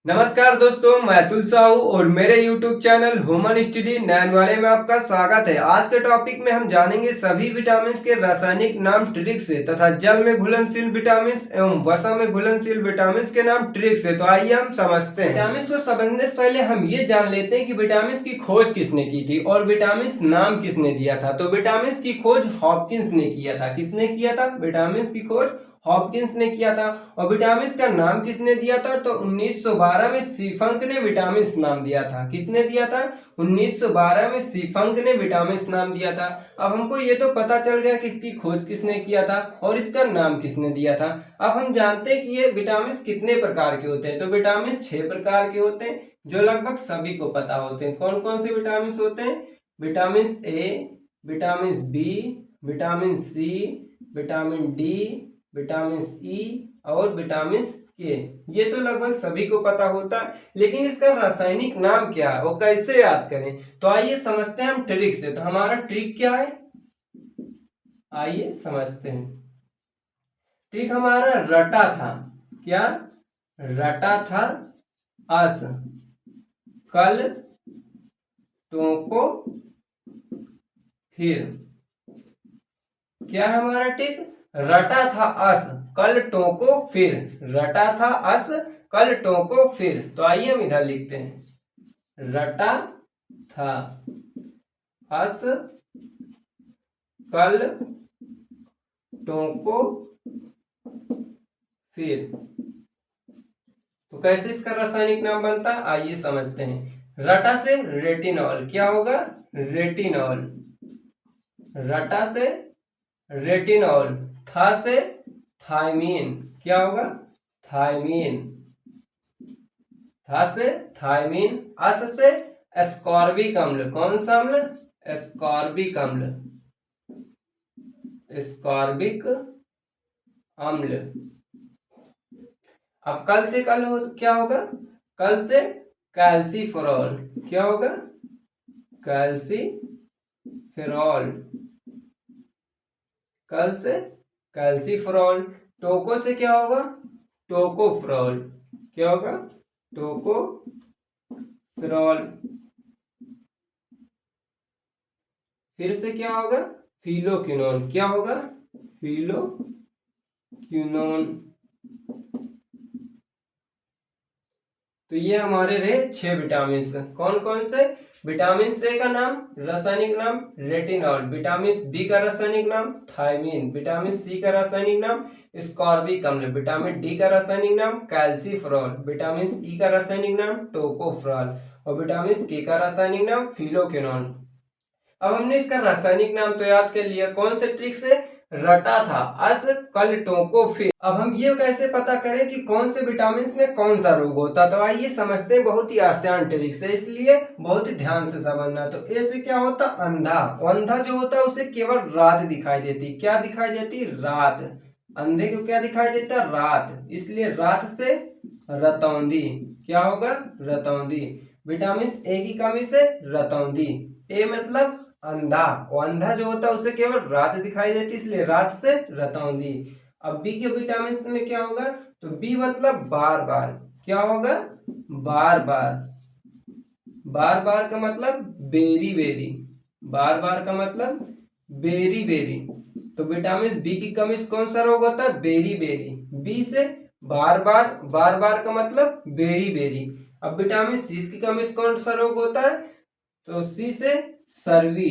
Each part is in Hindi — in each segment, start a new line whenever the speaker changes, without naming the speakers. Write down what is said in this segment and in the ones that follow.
नमस्कार दोस्तों, मैं अतुल साहू और मेरे YouTube चैनल ह्यूमन स्टडी नैन वाले में आपका स्वागत है। आज के टॉपिक में हम जानेंगे सभी विटामिन के रासायनिक नाम ट्रिक से तथा जल में घुलनशील विटामिन एवं वसा में घुलनशील विटामिन के नाम ट्रिक से। तो आइए हम समझते हैं। विटामिन को समझने से पहले हम ये जान लेते हैं कि विटामिन की खोज किसने की थी और विटामिन नाम किसने दिया था। तो विटामिन की खोज हॉपकिंस ने किया था। किसने किया था? विटामिन की खोज हॉपकिंस ने किया था। और विटामिन का नाम किसने दिया था? तो 1912 में सीफंक ने विटामिन नाम दिया था। किसने दिया था? 1912 में सीफंक ने विटामिन नाम दिया था। अब हमको ये तो पता चल गया कि इसकी खोज किसने किया था और इसका नाम किसने दिया था। अब हम जानते हैं कि ये विटामिन कितने प्रकार के होते हैं। तो विटामिन 6 प्रकार के होते हैं जो लगभग सभी को पता होते हैं। कौन कौन से विटामिन होते हैं? Vitamin A, vitamin B, vitamin C, vitamin D, vitamin E और विटामिन के। ये तो लगभग सभी को पता होता है, लेकिन इसका रासायनिक नाम क्या है वो कैसे याद करें? तो आइए समझते हैं हम ट्रिक से। तो हमारा ट्रिक क्या है, आइए समझते हैं। ट्रिक हमारा रटा था। क्या रटा था? अस, कल, टोको, फिर। क्या है हमारा ट्रिक? रटा था अस, कल, टोको, फिर। रटा था अस, कल, टोको, फिर। तो आइए हम इधर लिखते हैं। रटा था अस, कल, टोको, फिर। तो कैसे इसका रासायनिक नाम बनता है आइए समझते हैं। रटा से रेटिनॉल, क्या होगा? रेटिनॉल। रटा से रेटिनॉल। था से थायमीन, क्या होगा? थायमीन। था से थायमीन। अस से एस्कॉर्बिक अम्ल, कौन सा अम्ल? एस्कॉर्बिक अम्ल। एस्कॉर्बिक अम्ल। अब कल से कल हो तो क्या होगा? कल से कैल्सीफेरॉल, क्या होगा? कैल्सीफेरॉल। कल से कैल्सीफेरॉल। टोको से क्या होगा? टोकोफेरॉल, क्या होगा? टोकोफेरॉल। फिर से क्या होगा? फिलोक्विनोन, क्या होगा? फिलोक्विनोन। तो ये हमारे रहे 6 विटामिन। कौन कौन से? विटामिन ए का नाम, रासायनिक नाम रेटिनॉल। विटामिन बी का रासायनिक नाम थायमीन। विटामिन सी का रासायनिक नाम स्कॉर्बिक अम्ल। विटामिन डी का रासायनिक नाम कैल्सीफेरॉल। विटामिन ई का रासायनिक नाम टोकोफेरॉल और विटामिन के का रासायनिक नाम फिलोक्विनोन। अब हमने इसका रासायनिक नाम तो याद कर लिया। कौन से ट्रिक से? रटा था अस, कल, टोको, फिर। अब हम ये कैसे पता करें कि कौन से विटामिन में कौन सा रोग होता? तो आइए समझते हैं बहुत ही आसान ट्रिक से, इसलिए बहुत ही ध्यान से समझना। तो ए से क्या होता? अंधा। अंधा जो होता है उसे केवल रात दिखाई देती। क्या दिखाई देती? रात। अंधे को क्या दिखाई देता? रात। इसलिए रात से रतौंधी, क्या होगा? रतौंधी। विटामिन ए की कमी से रतौंधी। ए मतलब अंधा, और अंधा जो होता है उसे केवल रात दिखाई देती, इसलिए रात से रतौंधी। अब बी के विटामिन में क्या होगा? तो बी मतलब बार बार, क्या होगा? बार बार। बार बार का मतलब बेरी बेरी। बार बार का मतलब बेरी बेरी। तो विटामिन बी की कमी से कौन सा रोग होता है? Berry berry. बी से बार बार, बार बार का मतलब बेरी बेरी। अब विटामिन सी की कमी से कौन सा रोग होता है? तो सी से सर्वी।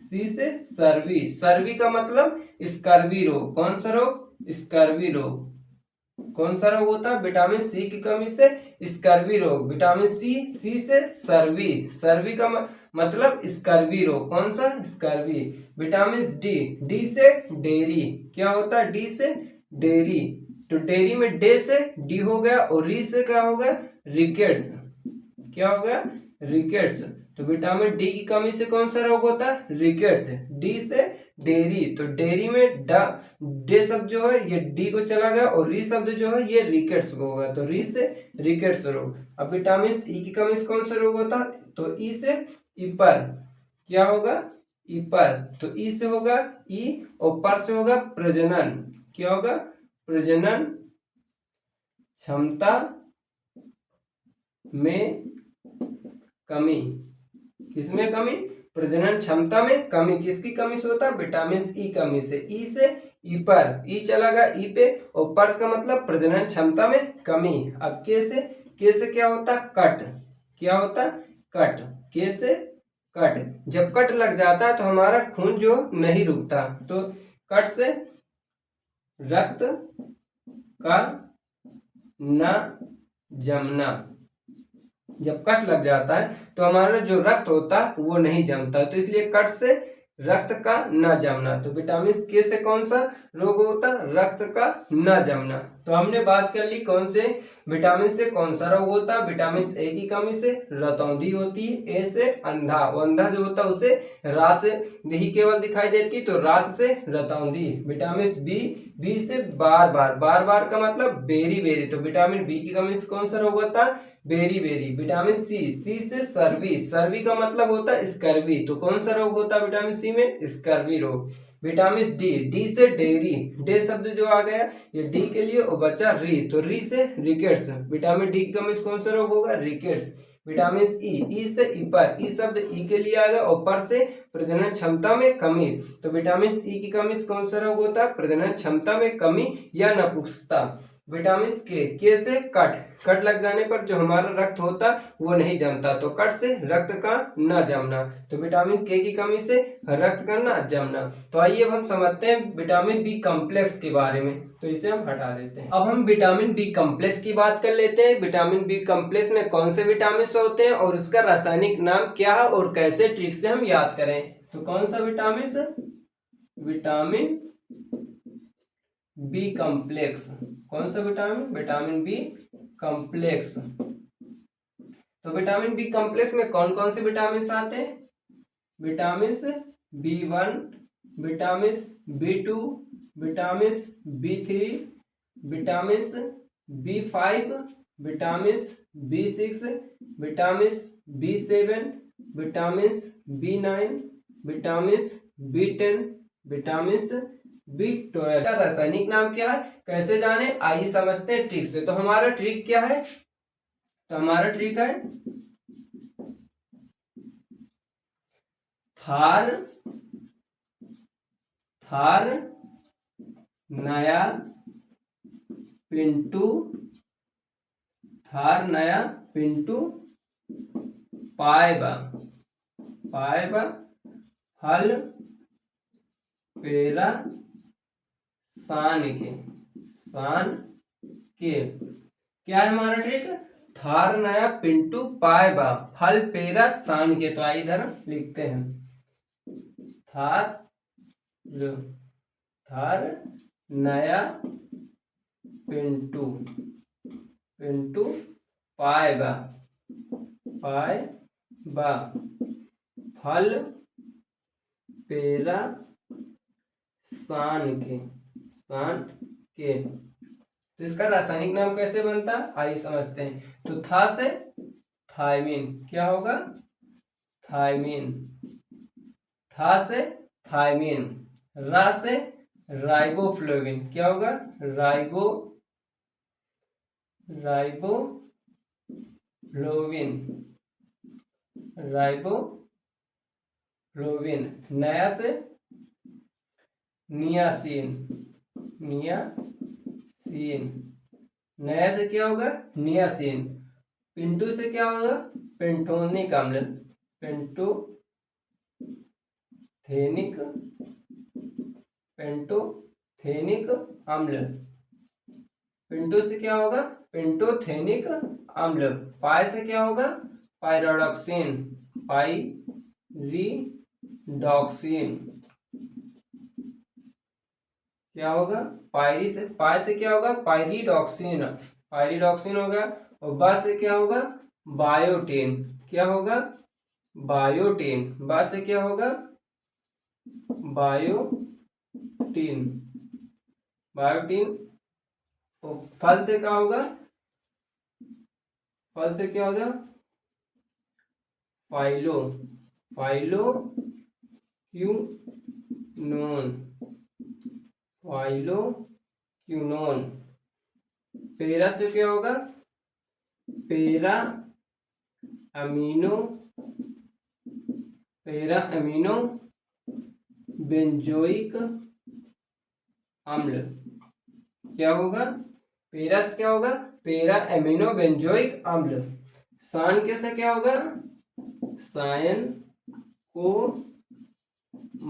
सी से सर्वी। सर्वी का मतलब स्कर्वी रोग। कौन सा रोग? स्कर्वी रोग। कौन सा रोग होता है? विटामिन सी की कमी से स्कर्वी रोग। विटामिन सी, सी से सर्वी। सर्वी का मतलब स्कर्वी रोग। कौन सा? स्कर्वी। विटामिन डी, डी से डेयरी। क्या होता है? डी से डेयरी। तो डेयरी में डे से डी हो गया और री से क्या हो गया? रिकेट्स। क्या हो गया? रिकेट्स। तो विटामिन डी की कमी से कौन सा रोग होता है? रिकेट्स। डी से डेयरी, तो डेयरी में डे शब्द जो है ये डी को चला गया और री शब्द जो है ये रिकेट्स को होगा, तो री से रिकेट्स रोग। अब विटामिन ई की कमी से कौन सा रोग होता है? तो ई से इपर। क्या होगा? इपर। तो ई से होगा ई और पर से होगा प्रजनन। क्या होगा? प्रजनन क्षमता में कमी। किसमें कमी? प्रजनन क्षमता में कमी। किसकी कमी से होता है? विटामिन ई कमी से। ई से ई पर, ई चला गया ई पे, और पर का मतलब प्रजनन क्षमता में कमी। अब के से क्या होता? कट। क्या होता? कट। के से कट। जब कट लग जाता है तो हमारा खून जो नहीं रुकता, तो कट से रक्त का न जमना। जब कट लग जाता है तो हमारा जो रक्त होता है वो नहीं जमता, तो इसलिए कट से रक्त का न जमना। तो विटामिन के से कौन सा रोग होता? रक्त का न जमना। तो हमने बात कर ली कौन से विटामिन से कौन सा रोग होता है। विटामिन ए की कमी से रतौंधी होती है। ए से अंधा, वो अंधा जो होता है उसे रात ही केवल दिखाई देती, तो रात से रतौंधी। विटामिन बी, बी से बार बार, बार बार का मतलब बेरी बेरी, तो विटामिन बी की कमी से कौन सा रोग होता है? Beriberi. Vitamin C, C से सर्वी, सर्वी का मतलब होता है स्कर्वी, तो कौन सा रोग होता है विटामिन सी में? स्कर्वी रोग। विटामिन डी, डी से डेयरी, डे शब्द जो आ गया ये डी के लिए, और बचा री, तो री से रिकेट्स। विटामिन डी की कमी से कौन सा रोग होगा? रिकेट्स। विटामिन ई, ई से ईपर, ई शब्द ई के लिए आ गया, और पर से प्रजनन क्षमता में कमी, तो विटामिन ई की कमी से कौन सा रोग होता है? प्रजनन क्षमता में कमी या नपुंसकता। विटामिन के से कट, कट लग जाने पर जो हमारा रक्त होता वो नहीं जमता, तो कट से रक्त का न जमना, तो विटामिन के की कमी से रक्त का न जमना। तो आइए अब हम समझते हैं विटामिन बी कॉम्प्लेक्स के बारे में, तो इसे हम हटा देते हैं। अब हम विटामिन बी कॉम्प्लेक्स की बात कर लेते हैं। विटामिन बी कॉम्प्लेक्स में कौन से विटामिन होते हैं और उसका रासायनिक नाम क्या है और कैसे ट्रिक से हम याद करें। तो कौन सा विटामिन? Vitamin B complex. कौन सा विटामिन? Vitamin B complex. तो विटामिन बी कॉम्प्लेक्स में कौन कौन से विटामिन आते हैं? Vitamin B1, vitamin बी2, vitamin B3, vitamin B5, vitamin B6, vitamin बी7, vitamin बी9, vitamin बी10, vitamin B12 का रासायनिक नाम क्या है, कैसे जाने? आइए समझते हैं ट्रिक से। तो हमारा ट्रिक क्या है? तो हमारा ट्रिक है थार, थार नया पिंटू, थार नया पिंटू पाएबा, पाएबा हल पेरा सान के, सान के। क्या है हमारा ट्रिक? थार नया पिंटू पाएबा फल पेरा सान के। तो आइए इधर लिखते हैं थार, थार नया पिंटू, पिंटू पाएबा, पाएबा फल पेरा सान के, सान के। तो इसका रासायनिक नाम कैसे बनता है आइए समझते हैं। तो था से थायमीन, क्या होगा? थायमीन। था से थायमीन। रा से राइबोफ्लोविन, क्या होगा? Ribo, riboflavin, riboflavin. नया से नियासिन, नियासिन। नया से क्या होगा? नियासिन। पिंटू से क्या होगा? पेंटोनिक अम्ल, पेंटोथेनिक, पेंटोथेनिक अम्ल। पिंटू से क्या होगा? पेंटोथेनिक अम्ल। पाई से क्या होगा? Pyridoxine, pyridoxine. क्या होगा? पायरी से, पाई से क्या होगा? पायरिडॉक्सिन, पायरिडॉक्सिन होगा। और बा से क्या होगा? बायोटिन, क्या होगा? बायोटिन। बा से क्या होगा? Biotin, biotin. तो फल से क्या होगा? फल से क्या होगा? फाइलो, फाइलो क्यूनोन, फाइलो क्यूनोन। पेरा से क्या होगा? पेरा अमीनो पैरा अमीनो बेंजोइक अम्ल क्या होगा? पेरस क्या होगा? पैरा अमीनो बेंजोइक अम्ल। सान कैसे क्या होगा? सायन को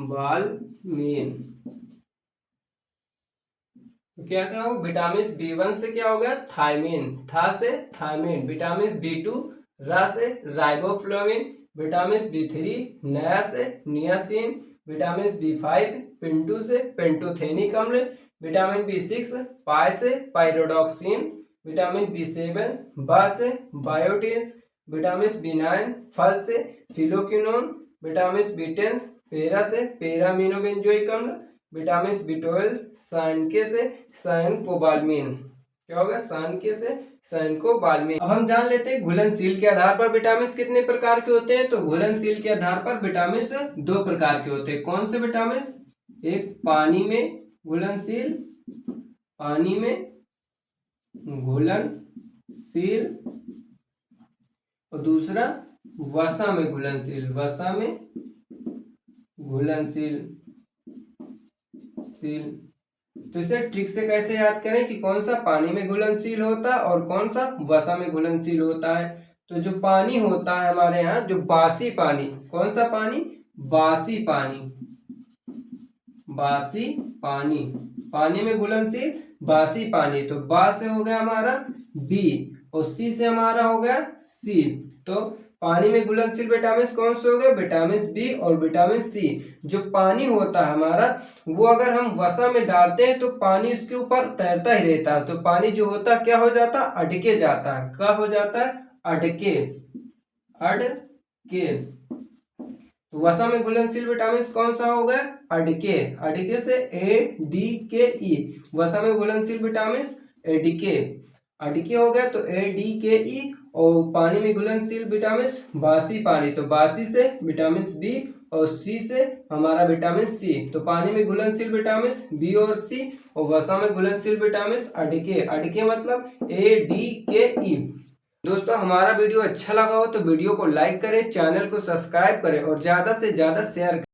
बालमीन। तो क्या क्या हो? विटामिन B1 से क्या हो गया? थायमीन, था से थायमीन। विटामिन B2 रा से राइबोफ्लाविन। विटामिन B3 नया से नियासिन। विटामिन B5 पिंटू से पेंटोथेनिक अम्ल। विटामिन B6 पाई से पाइरोडॉक्सिन। विटामिन B7 बा से बायोटिन। विटामिन B9 फल से फिलोक्विनोन। विटामिन B10 पेरा से पेरामिनोबेंजोइक अम्ल। विटामिन B12 साइनके से साइनकोबाल्मिन। क्या होगा? साइनके से साइनकोबाल्मिन। अब हम जान लेते हैं घुलनशील के आधार पर विटामिन कितने प्रकार के होते हैं। तो घुलनशील के आधार पर विटामिन 2 प्रकार के होते हैं। कौन से विटामिन? एक पानी में घुलनशील, पानी में घुलनशील, और दूसरा वसा में घुलनशील, वसा में घुलनशील। तो इसे ट्रिक से कैसे याद करें कि कौन सा पानी में घुलनशील होता है और कौन सा वसा में घुलनशील होता है। तो जो पानी होता है हमारे यहाँ, जो बासी पानी, कौन सा पानी? बासी पानी, बासी पानी, पानी में घुलनशील बासी पानी। तो बा से हो गया हमारा बी और सी से हमारा हो गया सी। तो पानी में घुलनशील विटामिन कौन से हो गए? विटामिन बी और विटामिन सी। जो पानी होता है हमारा, वो अगर हम वसा में डालते हैं तो पानी इसके ऊपर तैरता ही रहता है। तो पानी जो होता है क्या हो जाता है? अटके जाता है। क्या हो जाता है? अटके, अटके। तो वसा में घुलनशील विटामिन कौन सा हो गया? अडके, अडके से ADKE। वसा में घुलनशील विटामिन एडीके, अडके हो गया तो ADKE। और पानी में घुलनशील विटामिन बासी पानी, तो बासी से विटामिन बी और सी से हमारा विटामिन सी। तो पानी में घुलनशील विटामिन बी और सी, और वसा में घुलनशील विटामिन अडके, अडके मतलब ADKE। दोस्तों हमारा वीडियो अच्छा लगा हो तो वीडियो को लाइक करें, चैनल को सब्सक्राइब करें और ज़्यादा से ज़्यादा शेयर करें।